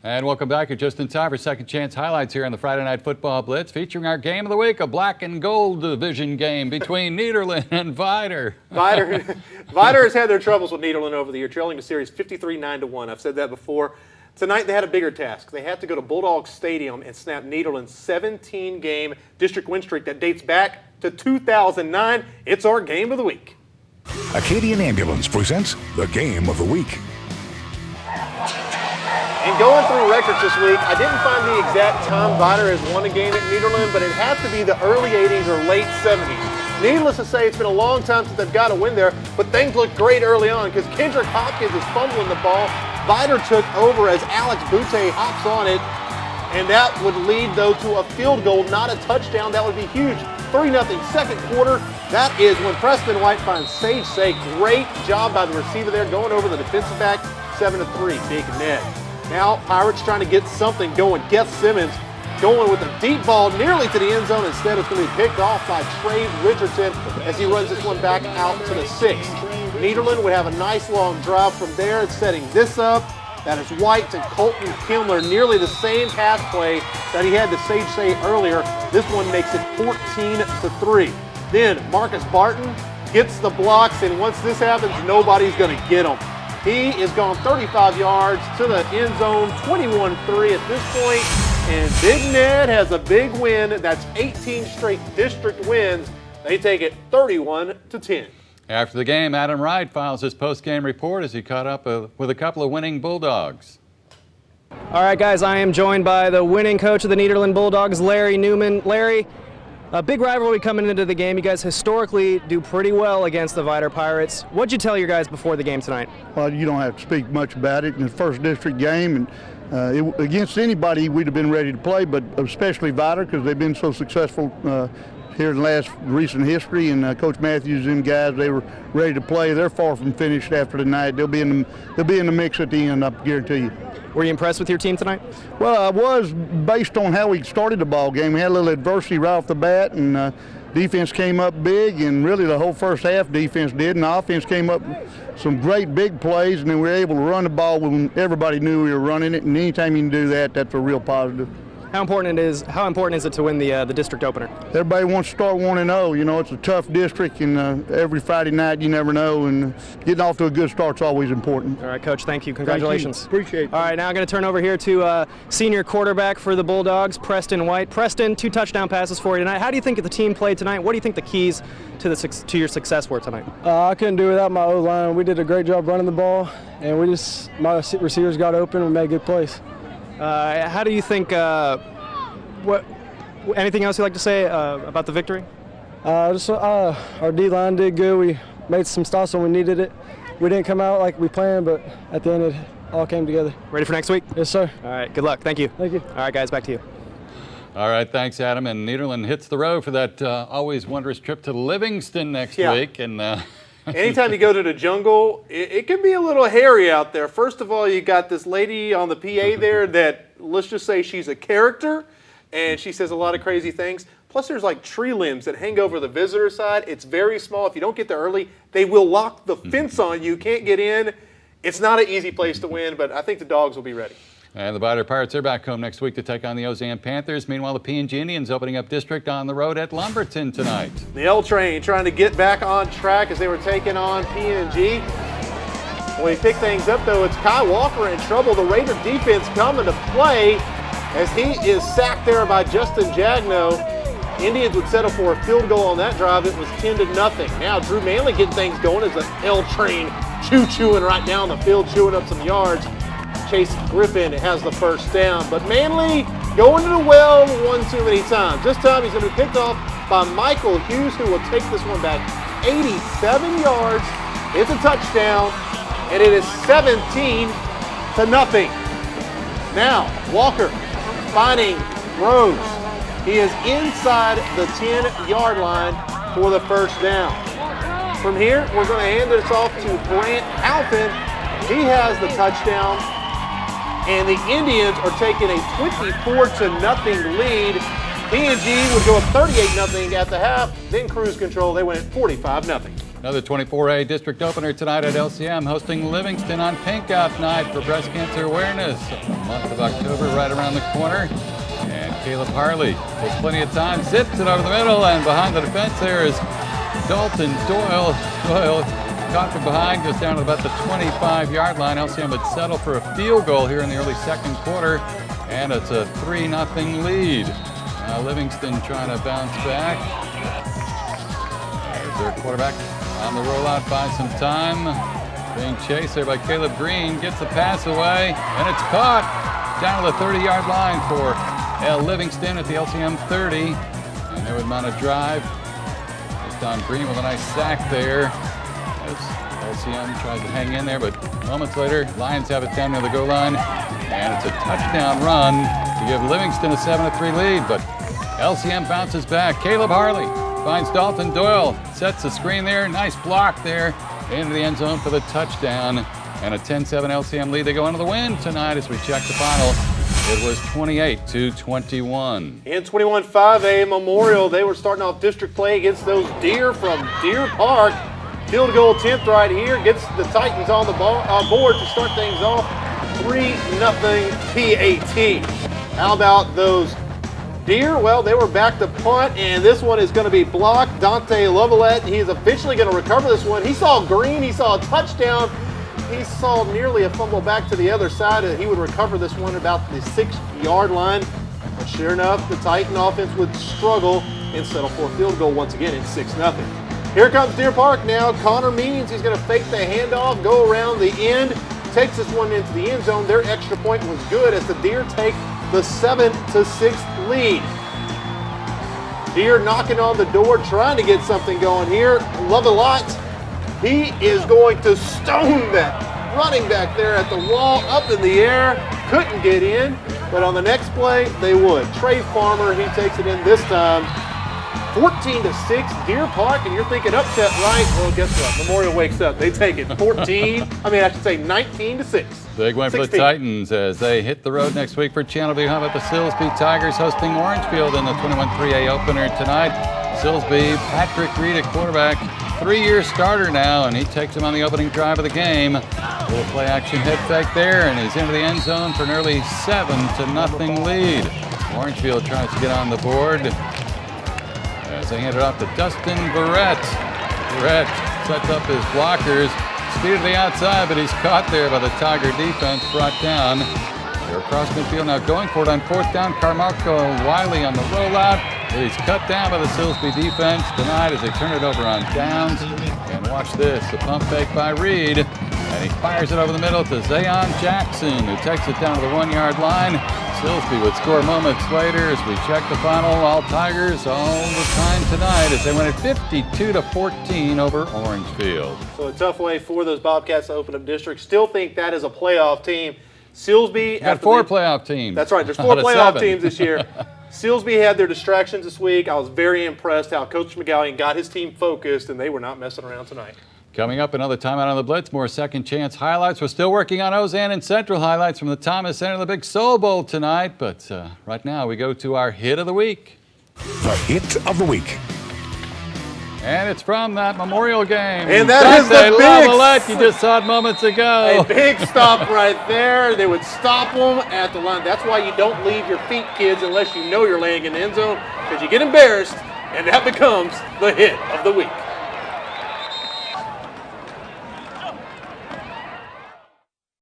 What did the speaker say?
And welcome back. You're just in time for Second Chance highlights here on the Friday Night Football Blitz, featuring our game of the week, a black and gold division game between Nederland and Vider. Vider has had their troubles with Nederland over the year, trailing the series 53-9-1. I've said that before. Tonight they had a bigger task. They had to go to Bulldog Stadium and snap Nederland's 17-game district win streak that dates back to 2009. It's our game of the week. Acadian Ambulance presents the game of the week. And going through records this week, I didn't find the exact time Vider has won a game at Nederland, but it had to be the early 80s or late 70s. Needless to say, it's been a long time since they've got a win there, but things looked great early on because Kendrick Hopkins is fumbling the ball. Vider took over as Alex Butte hops on it, and that would lead, though, to a field goal, not a touchdown. That would be huge. 3-0 second quarter. That is when Preston White finds Sage Say. Great job by the receiver there, going over the defensive back. 7-3, Big Ned. Now, Pirates trying to get something going. Guess Simmons going with a deep ball nearly to the end zone. Instead, it's going to be picked off by Trey Richardson as he runs this one back out to the 6. Nederland would have a nice long drive from there and setting this up. That is White to Colton Kimler, nearly the same pass play that he had to Sage Say earlier. This one makes it 14-3. Then Marcus Barton gets the blocks, and once this happens, nobody's going to get him. He is gone 35 yards to the end zone, 21-3 at this point. And Big Ned has a big win. That's 18 straight district wins. They take it 31-10. After the game, Adam Wright files his post-game report as he caught up with a couple of winning Bulldogs. All right, guys, I am joined by the winning coach of the Nederland Bulldogs, Larry Newman. Larry, a big rivalry coming into the game. You guys historically do pretty well against the Vider Pirates. What'd you tell your guys before the game tonight? Well, you don't have to speak much about it. In the first district game, and against anybody, we'd have been ready to play, but especially Vider because they've been so successful here in the last recent history, and Coach Matthews and them guys, they were ready to play. They're far from finished after tonight. They'll be in the mix at the end, I guarantee you. Were you impressed with your team tonight? Well, I was, based on how we started the ball game. We had a little adversity right off the bat, and defense came up big, and really the whole first half defense did, and the offense came up some great big plays, and then we were able to run the ball when everybody knew we were running it, and anytime you can do that, that's a real positive. How important is it to win the district opener? Everybody wants to start 1-0. You know, it's a tough district, and every Friday night you never know, and getting off to a good start is always important. All right, Coach, thank you. Congratulations. Thank you. Appreciate it. All right, now I'm going to turn over here to senior quarterback for the Bulldogs, Preston White. Preston, 2 touchdown passes for you tonight. How do you think the team played tonight? What do you think the keys to your success were tonight? I couldn't do it without my O-line. We did a great job running the ball, and my receivers got open and made good plays. How do you think? Anything else you'd like to say about the victory? Our D-line did good. We made some stops when we needed it. We didn't come out like we planned, but at the end it all came together. Ready for next week? Yes, sir. All right, good luck. Thank you. Thank you. All right, guys, back to you. All right, thanks, Adam. And Nederland hits the road for that always wonderous trip to Livingston next week. And anytime you go to the jungle, it can be a little hairy out there. First of all, you got this lady on the PA there that, let's just say she's a character, and she says a lot of crazy things. Plus, there's like tree limbs that hang over the visitor side. It's very small. If you don't get there early, they will lock the fence on you. Can't get in. It's not an easy place to win, but I think the Dogs will be ready. And the Vider Pirates are back home next week to take on the Ozan Panthers. Meanwhile, the P&G Indians opening up district on the road at Lumberton tonight. The L Train trying to get back on track as they were taking on P&G. When we pick things up, though, it's Kai Walker in trouble. The Raider defense coming to play as he is sacked there by Justin Jagno. Indians would settle for a field goal on that drive. It was 10-0. Now Drew Manley getting things going as the L Train chewing right down the field, chewing up some yards. Chase Griffin has the first down, but Manley going to the well one too many times. This time he's going to be picked off by Michael Hughes, who will take this one back 87 yards. It's a touchdown, and it is 17-0. Now Walker finding Rose. He is inside the 10-yard line for the first down. From here, we're going to hand this off to Brant Halpin. He has the touchdown, and the Indians are taking a 24-0 lead. P&G would go up 38-0 at the half, then cruise control. They went at 45-0. Another 24A district opener tonight at LCM, hosting Livingston on Pink Out Night for Breast Cancer Awareness. The month of October right around the corner. And Caleb Harley has plenty of time, zips it over the middle, and behind the defense there is Dalton Doyle. Doyle caught from behind, goes down to about the 25-yard line. LCM would settle for a field goal here in the early second quarter, and it's a 3-0 lead. Now Livingston trying to bounce back. There's their quarterback on the rollout, buys some time. Being chased there by Caleb Green, gets the pass away, and it's caught down to the 30-yard line for Livingston at the LCM 30. And they would mount a drive. This time Green with a nice sack there as LCM tries to hang in there, but moments later, Lions have it down near the goal line, and it's a touchdown run to give Livingston a 7-3 lead, but LCM bounces back. Caleb Harley finds Dalton Doyle, sets the screen there, nice block there, into the end zone for the touchdown, and a 10-7 LCM lead. They go into the win tonight as we check the final. It was 28-21. In 21-5A Memorial, they were starting off district play against those Deer from Deer Park. Field goal attempt right here, gets the Titans on the board to start things off. 3-0 PAT. How about those Deer? Well, they were back to punt, and this one is going to be blocked. Dante Lovelette, he's officially going to recover this one. He saw green, he saw a touchdown. He saw nearly a fumble back to the other side, and he would recover this one about the 6-yard line. But sure enough, the Titan offense would struggle and settle for a field goal once again. It's 6-0. Here comes Deer Park now. Connor Means, he's going to fake the handoff, go around the end, takes this one into the end zone. Their extra point was good as the Deer take the 7-6 lead. Deer knocking on the door, trying to get something going here. Love a lot. He is going to stone that running back there at the wall, up in the air. Couldn't get in, but on the next play, they would. Trey Farmer, he takes it in this time. 14-6, Deer Park, and you're thinking upset, right? Well, guess what? Memorial wakes up. They take it 19-6. Big win for the Titans as they hit the road next week for Channelview. How about the Silsbee Tigers hosting Orangefield in the 21-3A opener tonight? Silsbee, Patrick Reed at quarterback, 3-year starter now, and he takes him on the opening drive of the game. Little play action head fake there, and he's into the end zone for an early 7-0 lead. Orangefield tries to get on the board as they hand it off to Dustin Barrett. Barrett sets up his blockers, speed to the outside, but he's caught there by the Tiger defense, brought down. They're across midfield now going for it on fourth down. Carmarco Wiley on the rollout. He's cut down by the Silsbee defense tonight as they turn it over on downs. And watch this, the pump fake by Reed. And he fires it over the middle to Zayon Jackson, who takes it down to the 1-yard line. Silsbee would score moments later as we check the final. All Tigers all the time tonight as they win at 52-14 over Orangefield. So a tough way for those Bobcats to open up district. Still think that is a playoff team. Silsbee got 4 playoff teams. That's right. There's 4 playoff teams this year. Silsbee had their distractions this week. I was very impressed how Coach McGallion got his team focused, and they were not messing around tonight. Coming up, another timeout on the Blitz. More second chance highlights. We're still working on Ozan and Central highlights from the Thomas Center, the Big Soul Bowl tonight. But right now, we go to our hit of the week. The hit of the week. And it's from that Memorial game. And that is the big. You just saw it moments ago. A big stop right there. They would stop them at the line. That's why you don't leave your feet, kids, unless you know you're laying in the end zone, because you get embarrassed, and that becomes the hit of the week.